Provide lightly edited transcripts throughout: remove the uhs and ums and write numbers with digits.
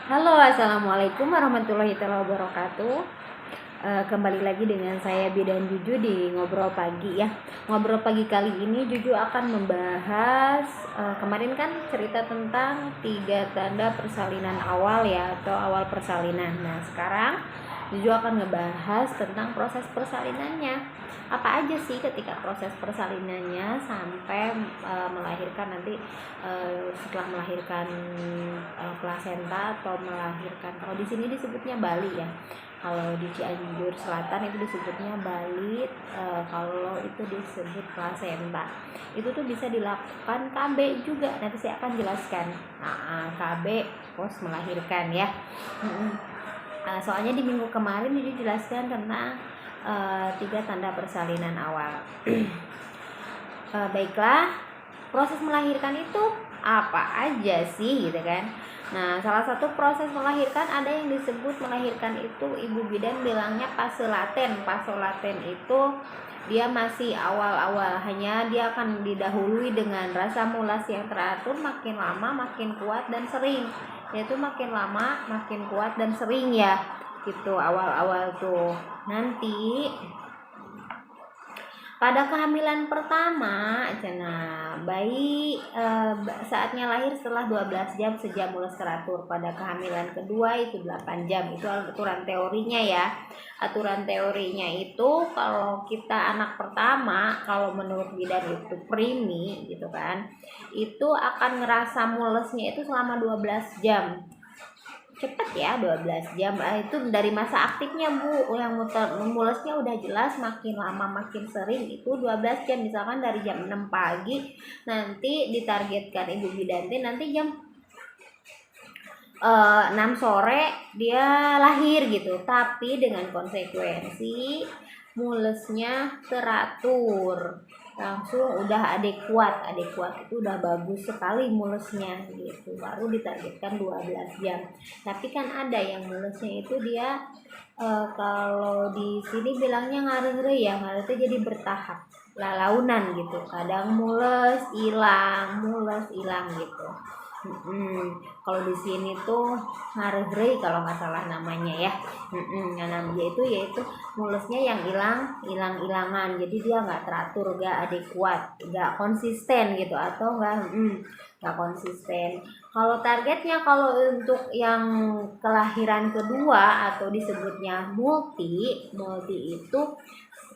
Halo, assalamualaikum warahmatullahi wabarakatuh. Kembali lagi dengan saya Bidan Juju di ngobrol pagi ya. Ngobrol pagi kali ini Juju akan membahas kemarin kan cerita tentang 3 tanda persalinan awal ya, atau awal persalinan. Nah sekarang Juju akan ngebahas tentang proses persalinannya. Apa aja sih ketika proses persalinannya sampai melahirkan nanti, setelah melahirkan plasenta atau melahirkan, kalau di sini disebutnya Bali ya, kalau di Cianjur Selatan itu disebutnya Bali, kalau itu disebut plasenta. Itu tuh bisa dilakukan KB juga, nanti saya akan jelaskan. KB pos melahirkan ya. Soalnya di minggu kemarin itu jelaskan tentang 3 tanda persalinan awal. Baiklah, proses melahirkan itu apa aja sih gitu kan. Nah, salah satu proses melahirkan ada yang disebut melahirkan itu ibu bidan bilangnya fase laten. Fase laten itu dia masih awal-awal, hanya dia akan didahului dengan rasa mulas yang teratur, makin lama makin kuat dan sering. Yaitu makin lama makin kuat dan sering ya. Gitu awal-awal tuh. Nanti pada kehamilan pertama, bayi saatnya lahir setelah 12 jam sejak mulai teratur. Pada kehamilan kedua itu 8 jam. Itu aturan teorinya ya. Aturan teorinya itu kalau kita anak pertama, kalau menurut bidan itu primi gitu kan, itu akan ngerasa mulesnya itu selama 12 jam. Cepat ya, 12 jam. Itu dari masa aktifnya Bu, yang mulesnya udah jelas, makin lama makin sering itu 12 jam. Misalkan dari jam 6 pagi nanti ditargetkan ibu bidan nanti jam 6 sore dia lahir gitu, tapi dengan konsekuensi mulesnya teratur, langsung udah adekuat itu udah bagus sekali mulesnya gitu, baru ditargetkan 12 jam. Tapi kan ada yang mulesnya itu dia kalau di sini bilangnya ngarere ya, ngarere jadi bertahap, lalaunan gitu, kadang mules hilang gitu. Kalau di sini tuh ngarehre kalau nggak salah namanya ya. Yang namanya itu yaitu mulesnya yang hilangan, jadi dia nggak teratur, nggak adekuat, nggak konsisten gitu, atau nggak konsisten. Kalau targetnya, kalau untuk yang kelahiran kedua atau disebutnya multi itu,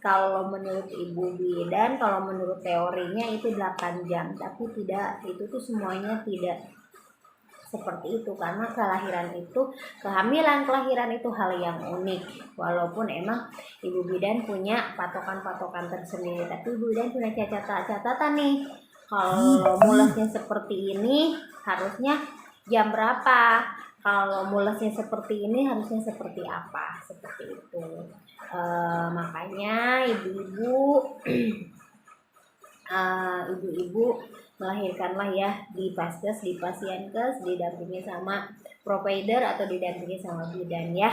kalau menurut ibu bidan, kalau menurut teorinya itu 8 jam, tapi tidak, itu tuh semuanya tidak seperti itu, karena kehamilan-kelahiran itu hal yang unik. Walaupun emang ibu bidan punya patokan-patokan tersendiri, tapi ibu bidan punya catatan nih. Kalau mulesnya seperti ini harusnya jam berapa, kalau mulesnya seperti ini harusnya seperti apa, seperti itu. Makanya ibu-ibu melahirkanlah ya di paskes, di pasienkes, didampingi sama provider atau didampingi sama bidan ya.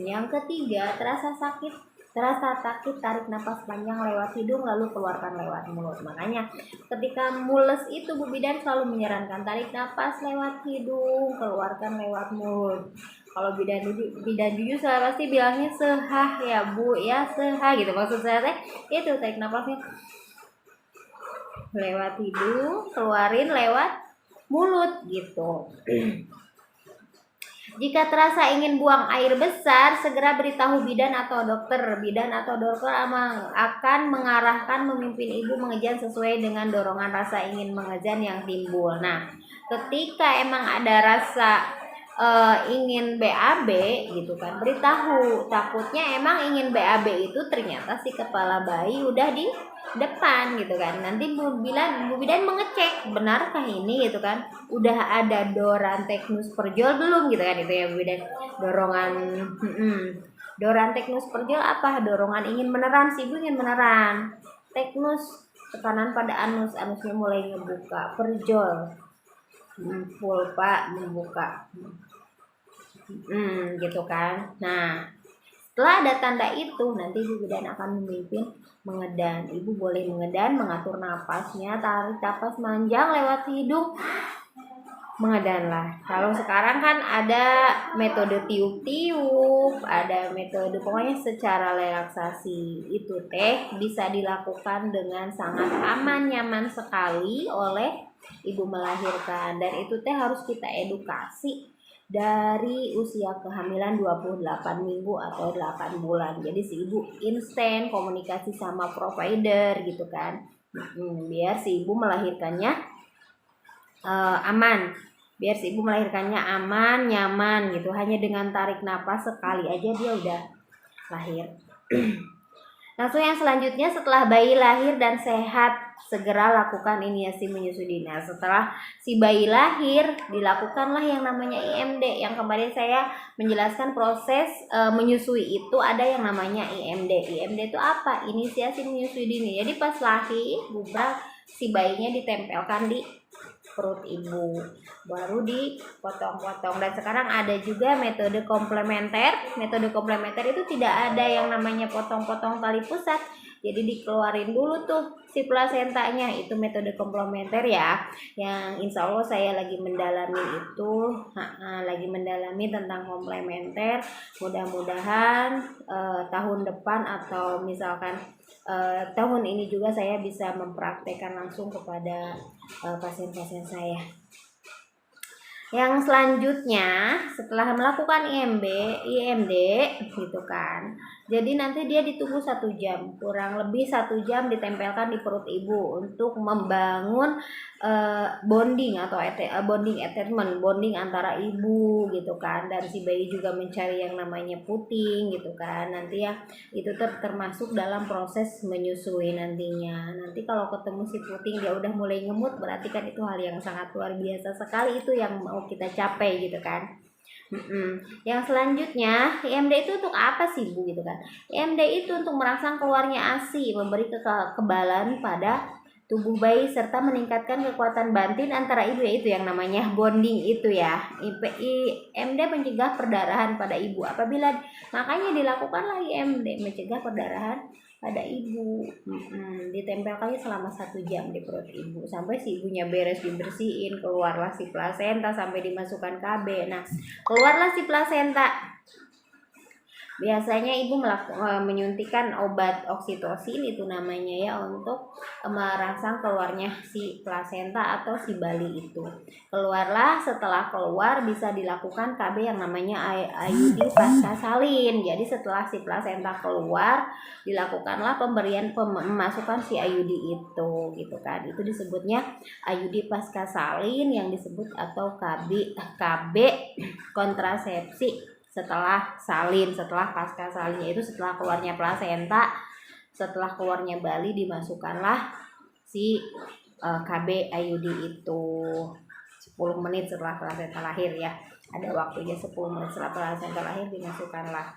Yang ketiga, terasa sakit, tarik nafas panjang lewat hidung lalu keluarkan lewat mulut. Makanya ketika mules itu Bu Bidan selalu menyarankan tarik nafas lewat hidung, keluarkan lewat mulut. Kalau bidan Juju saya pasti bilangnya sehah ya Bu ya, sehah gitu. Maksud saya itu tarik nafasnya lewat hidung, keluarin lewat mulut gitu. Jika terasa ingin buang air besar, segera beritahu bidan atau dokter. Bidan atau dokter akan mengarahkan, memimpin ibu mengejan sesuai dengan dorongan rasa ingin mengejan yang timbul. Nah, ketika emang ada rasa ingin BAB gitu kan, beritahu. Takutnya emang ingin BAB itu ternyata si kepala bayi udah di depan gitu kan, nanti Bu Bidan mengecek benarkah ini gitu kan, udah ada doranteknus perjol belum gitu kan, itu ya Bu Bidan. Doranteknus perjol apa, dorongan ingin meneran, si ibu ingin meneran. Teknus tekanan pada anusnya mulai ngebuka. Perjol vulva membuka, gitu kan. Nah, setelah ada tanda itu, nanti ibu bidan akan memimpin mengedan. Ibu boleh mengedan, mengatur napasnya, tarik napas panjang lewat hidung, mengedan lah. Kalau sekarang kan ada metode tiup-tiup, ada metode pokoknya secara relaksasi itu teh bisa dilakukan dengan sangat aman, nyaman sekali oleh ibu melahirkan, dan itu teh harus kita edukasi dari usia kehamilan 28 minggu atau 8 bulan. Jadi si ibu instan komunikasi sama provider gitu kan. Biar si ibu melahirkannya aman, biar si ibu melahirkannya aman, nyaman gitu. Hanya dengan tarik napas sekali aja dia udah lahir. Langsung yang selanjutnya, setelah bayi lahir dan sehat, segera lakukan inisiasi menyusui. Nah, setelah si bayi lahir, dilakukanlah yang namanya IMD. Yang kemarin saya menjelaskan proses menyusui itu ada yang namanya IMD. IMD itu apa? Inisiasi menyusui dini. Jadi pas lahir, bubar si bayinya ditempelkan di perut ibu, baru dipotong-potong. Dan sekarang ada juga metode komplementer. Metode komplementer itu tidak ada yang namanya potong-potong tali pusat, jadi dikeluarin dulu tuh si plasentanya. Itu metode komplementer ya, yang insya Allah saya lagi mendalami itu, lagi mendalami tentang komplementer. Mudah-mudahan tahun depan atau misalkan tahun ini juga saya bisa mempraktekkan langsung kepada pasien-pasien saya. Yang selanjutnya, setelah melakukan IMD gitu kan, jadi nanti dia ditunggu 1 jam, kurang lebih 1 jam ditempelkan di perut ibu untuk membangun bonding atau bonding attachment, bonding antara ibu gitu kan, dan si bayi juga mencari yang namanya puting gitu kan. Nanti ya itu termasuk dalam proses menyusui nantinya. Nanti kalau ketemu si puting dia udah mulai ngemut, berarti kan itu hal yang sangat luar biasa sekali, itu yang mau kita capai gitu kan. Yang selanjutnya, IMD itu untuk apa sih Bu gitu kan? IMD itu untuk merangsang keluarnya ASI, memberi kekebalan pada tubuh bayi serta meningkatkan kekuatan batin antara ibu, yaitu yang namanya bonding itu ya. IMD mencegah perdarahan pada ibu. Apabila makanya dilakukanlah IMD, mencegah perdarahan pada ibu. Ditempelkannya selama 1 jam di perut ibu sampai si ibunya beres dibersihin, keluarlah si plasenta sampai dimasukkan KB. Nah, keluarlah si plasenta. Biasanya ibu menyuntikkan obat oksitosin itu namanya ya, untuk merangsang keluarnya si plasenta atau si bali itu. Keluarlah, setelah keluar bisa dilakukan KB yang namanya IUD pasca salin. Jadi setelah si plasenta keluar, dilakukanlah pemberian memasukkan si IUD itu gitu kan. Itu disebutnya IUD pasca salin yang disebut atau KB kontrasepsi setelah salin, setelah pasca salin, yaitu setelah keluarnya plasenta, setelah keluarnya bali, dimasukkanlah si KB IUD itu 10 menit setelah plasenta lahir ya. Ada waktunya 10 menit setelah plasenta lahir dimasukkanlah.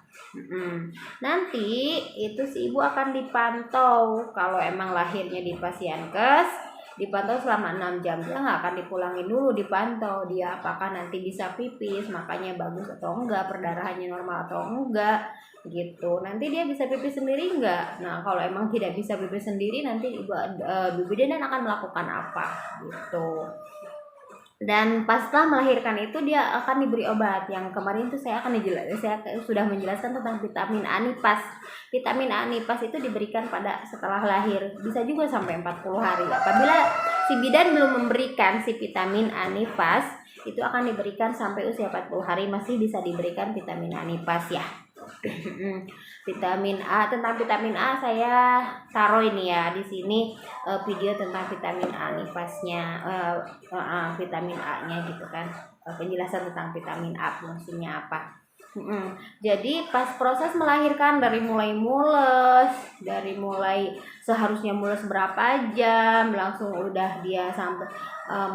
Nanti itu si ibu akan dipantau. Kalau emang lahirnya di Pasienkes, dipantau selama 6 jam. Dia nggak akan dipulangin dulu, dipantau dia apakah nanti bisa pipis, makanya bagus atau enggak, perdarahannya normal atau enggak gitu. Nanti dia bisa pipis sendiri enggak. Nah, kalau emang tidak bisa pipis sendiri, nanti ibu bidan akan melakukan apa gitu. Dan pasca melahirkan itu dia akan diberi obat. Yang kemarin itu saya sudah menjelaskan tentang vitamin Anipas. Vitamin Anipas itu diberikan pada setelah lahir, bisa juga sampai 40 hari. Apabila si bidan belum memberikan si vitamin Anipas, itu akan diberikan sampai usia 40 hari, masih bisa diberikan vitamin Anipas ya. Vitamin A, tentang vitamin A saya taruh ini ya di sini video tentang vitamin A nipasnya, vitamin A-nya gitu kan, penjelasan tentang vitamin A fungsinya apa. Jadi pas proses melahirkan, dari mulai seharusnya mules berapa jam, langsung udah dia sampai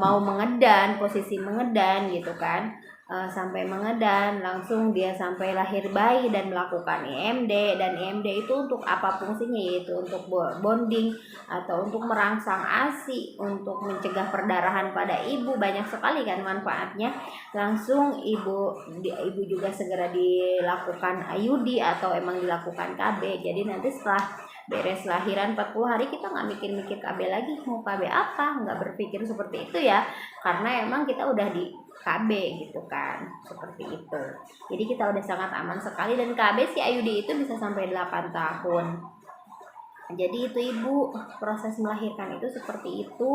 mau mengedan, posisi mengedan gitu kan. Sampai mengedan, langsung dia sampai lahir bayi dan melakukan IMD. Dan IMD itu untuk apa fungsinya? Yaitu untuk bonding atau untuk merangsang ASI, untuk mencegah perdarahan pada ibu. Banyak sekali kan manfaatnya. Langsung ibu juga segera dilakukan IUD atau emang dilakukan KB. Jadi nanti setelah beres lahiran 40 hari kita nggak mikir-mikir KB lagi, mau KB apa, nggak berpikir seperti itu ya, karena emang kita udah di KB gitu kan, seperti itu. Jadi kita udah sangat aman sekali, dan KB si Ayudi itu bisa sampai 8 tahun. Jadi itu ibu, proses melahirkan itu seperti itu.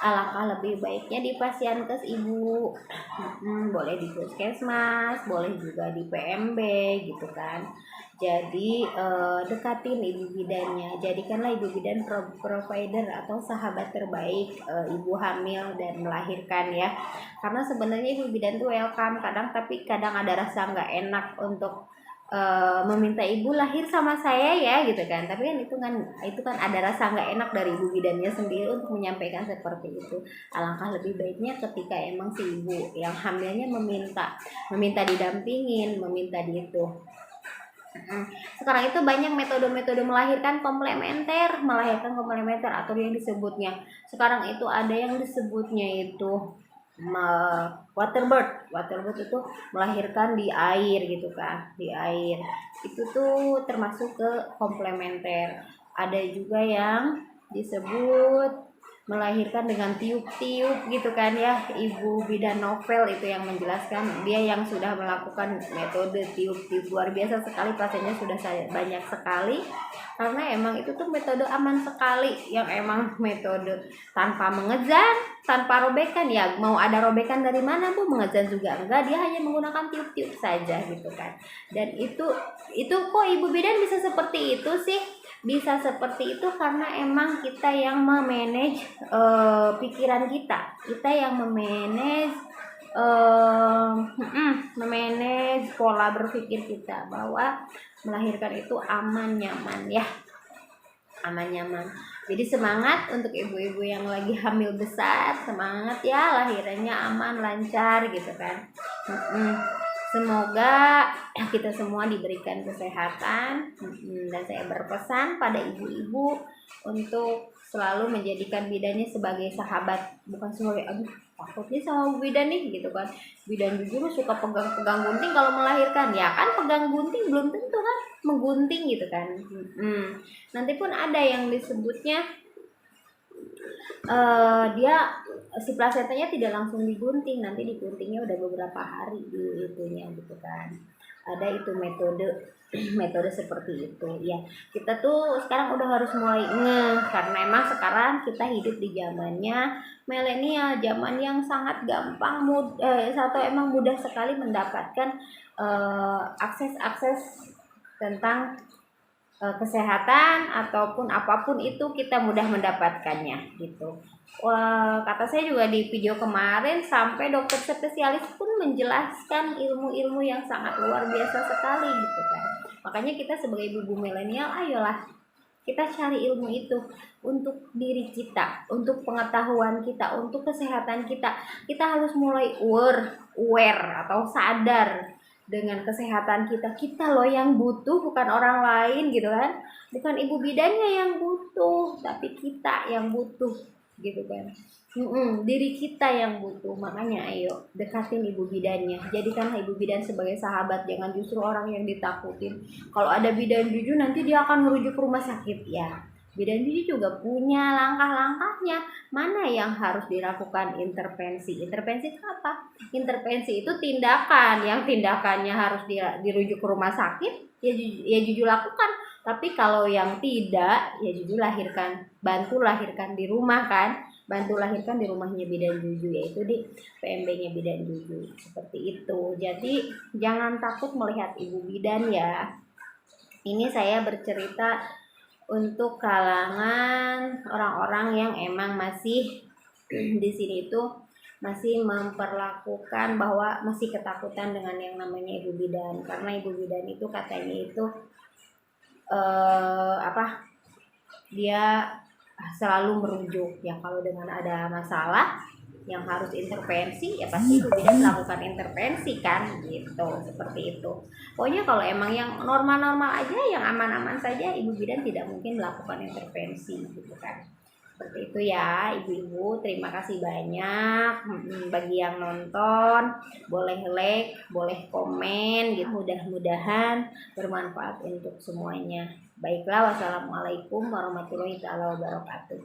Alangkah lebih baiknya di Pasienkes ibu, boleh di puskesmas, boleh juga di PMB gitu kan. Jadi dekatin ibu bidannya, jadikanlah ibu bidan provider atau sahabat terbaik ibu hamil dan melahirkan ya. Karena sebenarnya ibu bidan tuh welcome kadang, tapi kadang ada rasa nggak enak untuk meminta ibu lahir sama saya ya gitu kan, tapi kan itu kan ada rasa nggak enak dari ibu bidannya sendiri untuk menyampaikan seperti itu. Alangkah lebih baiknya ketika emang si ibu yang hamilnya meminta didampingin, meminta itu. Sekarang itu banyak metode-metode melahirkan komplementer atau yang disebutnya sekarang itu ada yang disebutnya itu waterbird itu melahirkan di air gitu kan, di air itu tuh termasuk ke komplementer. Ada juga yang disebut melahirkan dengan tiup-tiup gitu kan ya, ibu bidan novel itu yang menjelaskan, dia yang sudah melakukan metode tiup-tiup, luar biasa sekali, pasiennya sudah banyak sekali, karena emang itu tuh metode aman sekali, yang emang metode tanpa mengezan, tanpa robekan ya, mau ada robekan dari mana bu, mengezan juga enggak, dia hanya menggunakan tiup-tiup saja gitu kan. Dan itu kok ibu bidan bisa seperti itu sih? Bisa seperti itu karena emang kita yang memanage pikiran kita yang memanage memanage pola berpikir kita, bahwa melahirkan itu aman nyaman ya, aman nyaman. Jadi semangat untuk ibu-ibu yang lagi hamil besar, semangat ya, lahirannya aman lancar gitu kan. Semoga kita semua diberikan kesehatan, dan saya berpesan pada ibu-ibu untuk selalu menjadikan bidannya sebagai sahabat, bukan sebagai aduh takutnya sama bidan nih gitu kan. Bidan jujur suka pegang-pegang gunting kalau melahirkan, ya kan pegang gunting belum tentu kan menggunting gitu kan. Nanti pun ada yang disebutnya dia si plasentanya tidak langsung digunting, nanti diguntingnya udah beberapa hari di itunya gitu kan. Ada itu metode seperti itu ya. Kita tuh sekarang udah harus mulai karena emang sekarang kita hidup di zamannya milenial, zaman yang sangat gampang atau emang mudah sekali mendapatkan akses tentang kesehatan ataupun apapun itu, kita mudah mendapatkannya gitu. Kata saya juga di video kemarin, sampai dokter spesialis pun menjelaskan ilmu-ilmu yang sangat luar biasa sekali gitu kan. Makanya kita sebagai ibu milenial, ayolah kita cari ilmu itu untuk diri kita, untuk pengetahuan kita, untuk kesehatan kita. Kita harus mulai aware atau sadar dengan kesehatan kita loh yang butuh, bukan orang lain gitu kan, bukan ibu bidannya yang butuh, tapi kita yang butuh gitu kan. Diri kita yang butuh. Makanya ayo dekatin ibu bidannya, jadikanlah ibu bidan sebagai sahabat, jangan justru orang yang ditakutin. Kalau ada bidan jujur nanti dia akan merujuk ke rumah sakit ya. Bidan jujur juga punya langkah-langkahnya, mana yang harus dilakukan intervensi itu apa? Intervensi itu tindakan, yang tindakannya harus dirujuk ke rumah sakit ya jujur lakukan. Tapi kalau yang tidak ya jujur bantu lahirkan di rumah kan, bantu lahirkan di rumahnya bidan jujur, yaitu di PMB-nya bidan jujur, seperti itu. Jadi jangan takut melihat ibu bidan ya. Ini saya bercerita untuk kalangan orang-orang yang emang masih di sini itu masih memperlakukan bahwa masih ketakutan dengan yang namanya ibu bidan, karena ibu bidan itu katanya itu dia selalu merujuk ya, kalau dengan ada masalah yang harus intervensi ya pasti ibu bidan melakukan intervensi kan gitu, seperti itu. Pokoknya kalau emang yang normal-normal aja, yang aman-aman saja, ibu bidan tidak mungkin melakukan intervensi gitu kan. Seperti itu ya ibu-ibu. Terima kasih banyak bagi yang nonton, boleh like, boleh komen gitu. Mudah-mudahan bermanfaat untuk semuanya. Baiklah, wassalamualaikum warahmatullahi taala wabarakatuh.